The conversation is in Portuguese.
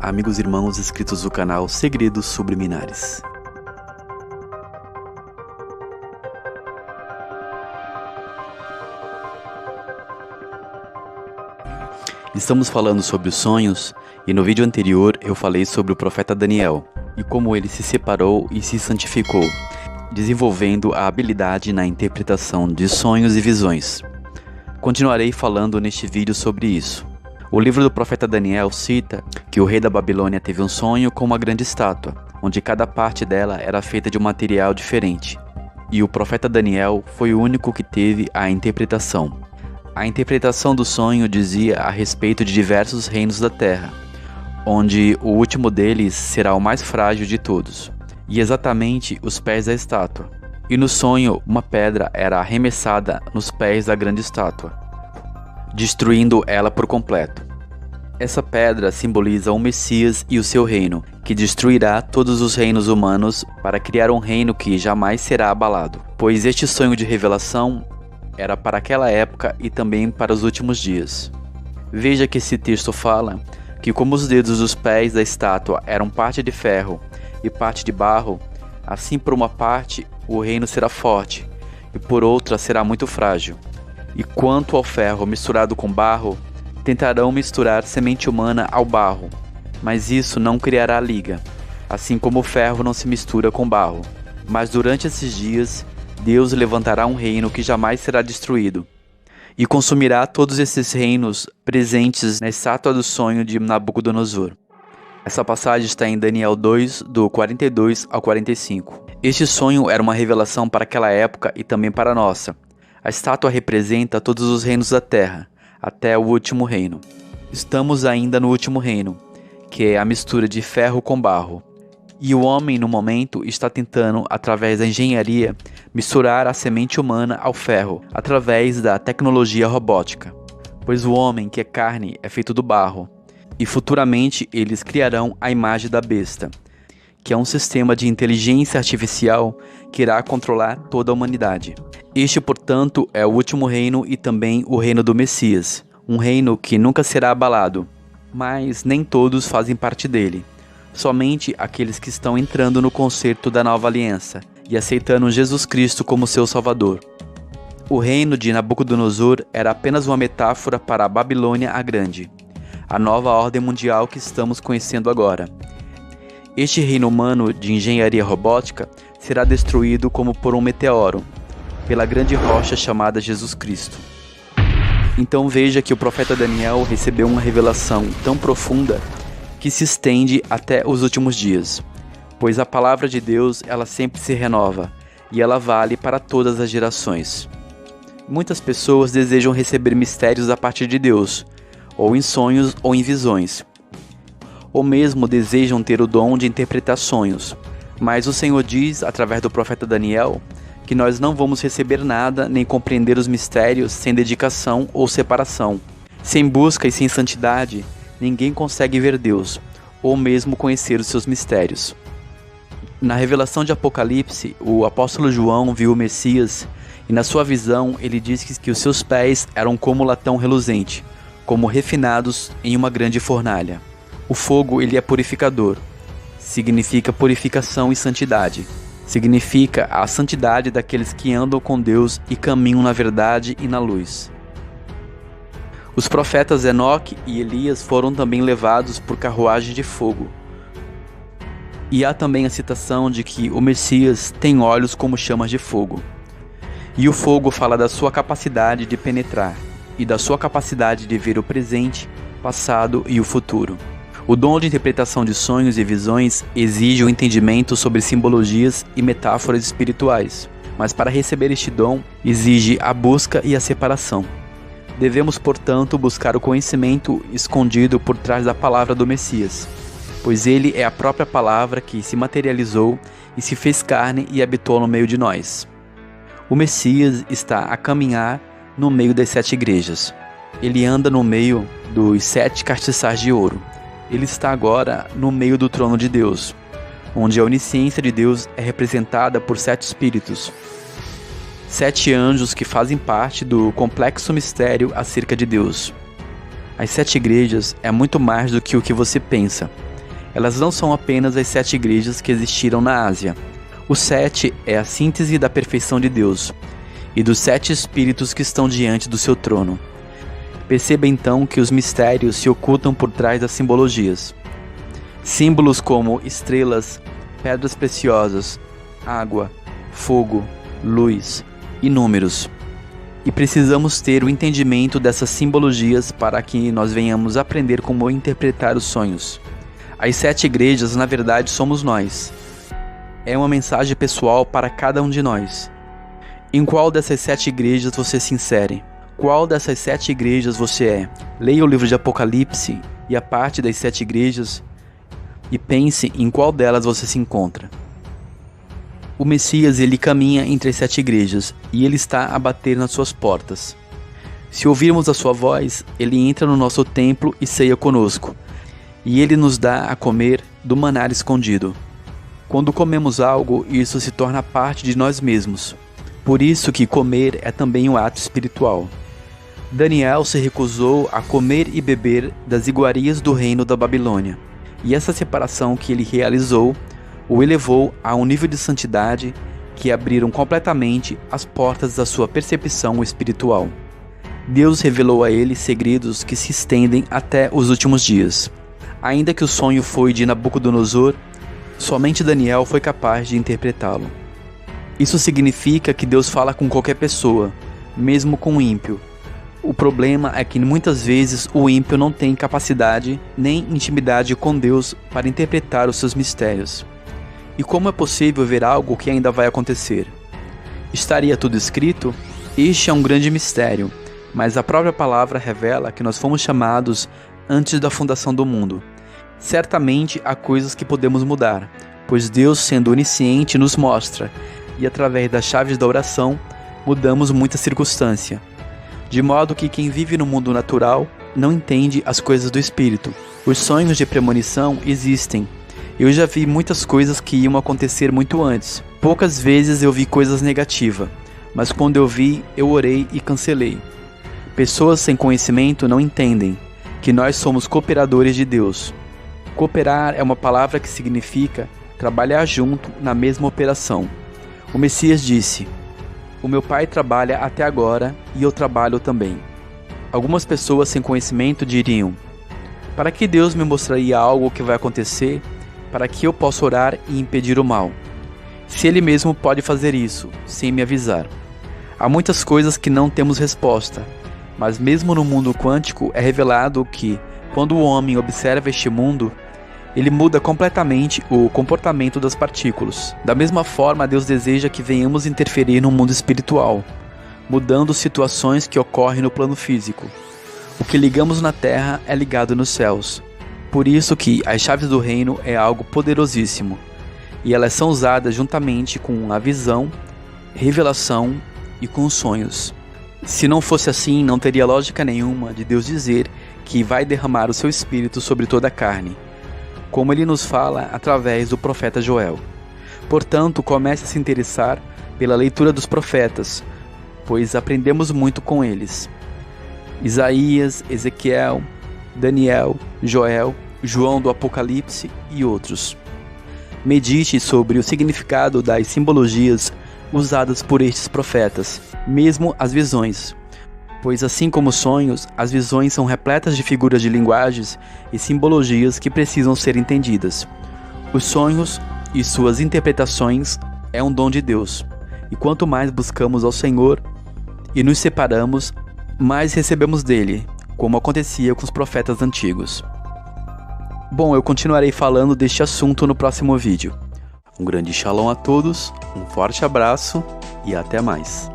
amigos e irmãos inscritos do canal Segredos Subliminares. Estamos falando sobre os sonhos e no vídeo anterior eu falei sobre o profeta Daniel e como ele se separou e se santificou, desenvolvendo a habilidade na interpretação de sonhos e visões. Continuarei falando neste vídeo sobre isso. O livro do profeta Daniel cita que o rei da Babilônia teve um sonho com uma grande estátua, onde cada parte dela era feita de um material diferente. E o profeta Daniel foi o único que teve a interpretação. A interpretação do sonho dizia a respeito de diversos reinos da terra, onde o último deles será o mais frágil de todos, e exatamente os pés da estátua. E no sonho, uma pedra era arremessada nos pés da grande estátua, destruindo ela por completo. Essa pedra simboliza o Messias e o seu reino, que destruirá todos os reinos humanos para criar um reino que jamais será abalado, pois este sonho de revelação era para aquela época e também para os últimos dias. Veja que esse texto fala que como os dedos dos pés da estátua eram parte de ferro e parte de barro, assim por uma parte o reino será forte e por outra será muito frágil. E quanto ao ferro misturado com barro, tentarão misturar semente humana ao barro, mas isso não criará liga, assim como o ferro não se mistura com barro. Mas durante esses dias, Deus levantará um reino que jamais será destruído, e consumirá todos esses reinos presentes na estátua do sonho de Nabucodonosor. Essa passagem está em Daniel 2, do 42 ao 45. Este sonho era uma revelação para aquela época e também para a nossa. A estátua representa todos os reinos da terra, até o último reino. Estamos ainda no último reino, que é a mistura de ferro com barro. E o homem, no momento, está tentando, através da engenharia, misturar a semente humana ao ferro, através da tecnologia robótica. Pois o homem, que é carne, é feito do barro. E futuramente eles criarão a imagem da besta, que é um sistema de inteligência artificial que irá controlar toda a humanidade. Este, portanto, é o último reino e também o reino do Messias, um reino que nunca será abalado, mas nem todos fazem parte dele, somente aqueles que estão entrando no concerto da nova aliança e aceitando Jesus Cristo como seu Salvador. O reino de Nabucodonosor era apenas uma metáfora para a Babilônia a Grande, a nova ordem mundial que estamos conhecendo agora. Este reino humano de engenharia robótica será destruído como por um meteoro, pela grande rocha chamada Jesus Cristo. Então veja que o profeta Daniel recebeu uma revelação tão profunda que se estende até os últimos dias, pois a palavra de Deus ela sempre se renova e ela vale para todas as gerações. Muitas pessoas desejam receber mistérios da parte de Deus, ou em sonhos ou em visões, ou mesmo desejam ter o dom de interpretar sonhos, mas o Senhor diz, através do profeta Daniel, que nós não vamos receber nada nem compreender os mistérios sem dedicação ou separação. Sem busca e sem santidade, ninguém consegue ver Deus, ou mesmo conhecer os seus mistérios. Na revelação de Apocalipse, o apóstolo João viu o Messias, e na sua visão ele diz que os seus pés eram como latão reluzente, como refinados em uma grande fornalha. O fogo ele é purificador, significa purificação e santidade. Significa a santidade daqueles que andam com Deus e caminham na verdade e na luz. Os profetas Enoque e Elias foram também levados por carruagem de fogo. E há também a citação de que o Messias tem olhos como chamas de fogo. E o fogo fala da sua capacidade de penetrar e da sua capacidade de ver o presente, passado e o futuro. O dom de interpretação de sonhos e visões exige o entendimento sobre simbologias e metáforas espirituais, mas para receber este dom exige a busca e a separação. Devemos, portanto, buscar o conhecimento escondido por trás da palavra do Messias, pois ele é a própria palavra que se materializou e se fez carne e habitou no meio de nós. O Messias está a caminhar no meio das 7 igrejas. Ele anda no meio dos 7 castiçais de ouro. Ele está agora no meio do trono de Deus, onde a onisciência de Deus é representada por 7 espíritos, 7 anjos que fazem parte do complexo mistério acerca de Deus. As 7 igrejas é muito mais do que o que você pensa. Elas não são apenas as 7 igrejas que existiram na Ásia. O 7 é a síntese da perfeição de Deus e dos 7 espíritos que estão diante do seu trono. Perceba então que os mistérios se ocultam por trás das simbologias. Símbolos como estrelas, pedras preciosas, água, fogo, luz e números. E precisamos ter o entendimento dessas simbologias para que nós venhamos aprender como interpretar os sonhos. As 7 igrejas, na verdade, somos nós. É uma mensagem pessoal para cada um de nós. Em qual dessas 7 igrejas você se insere? Qual dessas 7 igrejas você é? Leia o livro de Apocalipse e a parte das 7 igrejas e pense em qual delas você se encontra. O Messias, ele caminha entre as 7 igrejas e ele está a bater nas suas portas. Se ouvirmos a sua voz, ele entra no nosso templo e ceia conosco, e ele nos dá a comer do maná escondido. Quando comemos algo, isso se torna parte de nós mesmos. Por isso que comer é também um ato espiritual. Daniel se recusou a comer e beber das iguarias do reino da Babilônia, e essa separação que ele realizou o elevou a um nível de santidade que abriram completamente as portas da sua percepção espiritual. Deus revelou a ele segredos que se estendem até os últimos dias. Ainda que o sonho foi de Nabucodonosor, somente Daniel foi capaz de interpretá-lo. Isso significa que Deus fala com qualquer pessoa, mesmo com o ímpio. O problema é que muitas vezes o ímpio não tem capacidade nem intimidade com Deus para interpretar os seus mistérios. E como é possível ver algo que ainda vai acontecer? Estaria tudo escrito? Este é um grande mistério, mas a própria palavra revela que nós fomos chamados antes da fundação do mundo. Certamente há coisas que podemos mudar, pois Deus, sendo onisciente, nos mostra, e através das chaves da oração, mudamos muita circunstância. De modo que quem vive no mundo natural não entende as coisas do Espírito. Os sonhos de premonição existem. Eu já vi muitas coisas que iam acontecer muito antes. Poucas vezes eu vi coisas negativas, mas quando eu vi, eu orei e cancelei. Pessoas sem conhecimento não entendem que nós somos cooperadores de Deus. Cooperar é uma palavra que significa trabalhar junto na mesma operação. O Messias disse: "O meu Pai trabalha até agora e eu trabalho também." Algumas pessoas sem conhecimento diriam: "Para que Deus me mostraria algo que vai acontecer para que eu possa orar e impedir o mal? Se Ele mesmo pode fazer isso, sem me avisar." Há muitas coisas que não temos resposta, mas mesmo no mundo quântico é revelado que, quando o homem observa este mundo, ele muda completamente o comportamento das partículas. Da mesma forma, Deus deseja que venhamos interferir no mundo espiritual, mudando situações que ocorrem no plano físico. O que ligamos na terra é ligado nos céus. Por isso que as chaves do reino é algo poderosíssimo, e elas são usadas juntamente com a visão, revelação e com os sonhos. Se não fosse assim, não teria lógica nenhuma de Deus dizer que vai derramar o seu Espírito sobre toda a carne, como Ele nos fala através do profeta Joel. Portanto, comece a se interessar pela leitura dos profetas, pois aprendemos muito com eles. Isaías, Ezequiel, Daniel, Joel, João do Apocalipse e outros. Medite sobre o significado das simbologias usadas por estes profetas, mesmo as visões, pois assim como os sonhos, as visões são repletas de figuras de linguagens e simbologias que precisam ser entendidas. Os sonhos e suas interpretações é um dom de Deus, e quanto mais buscamos ao Senhor e nos separamos, mais recebemos dele, como acontecia com os profetas antigos. Bom, eu continuarei falando deste assunto no próximo vídeo. Um grande shalom a todos, um forte abraço e até mais.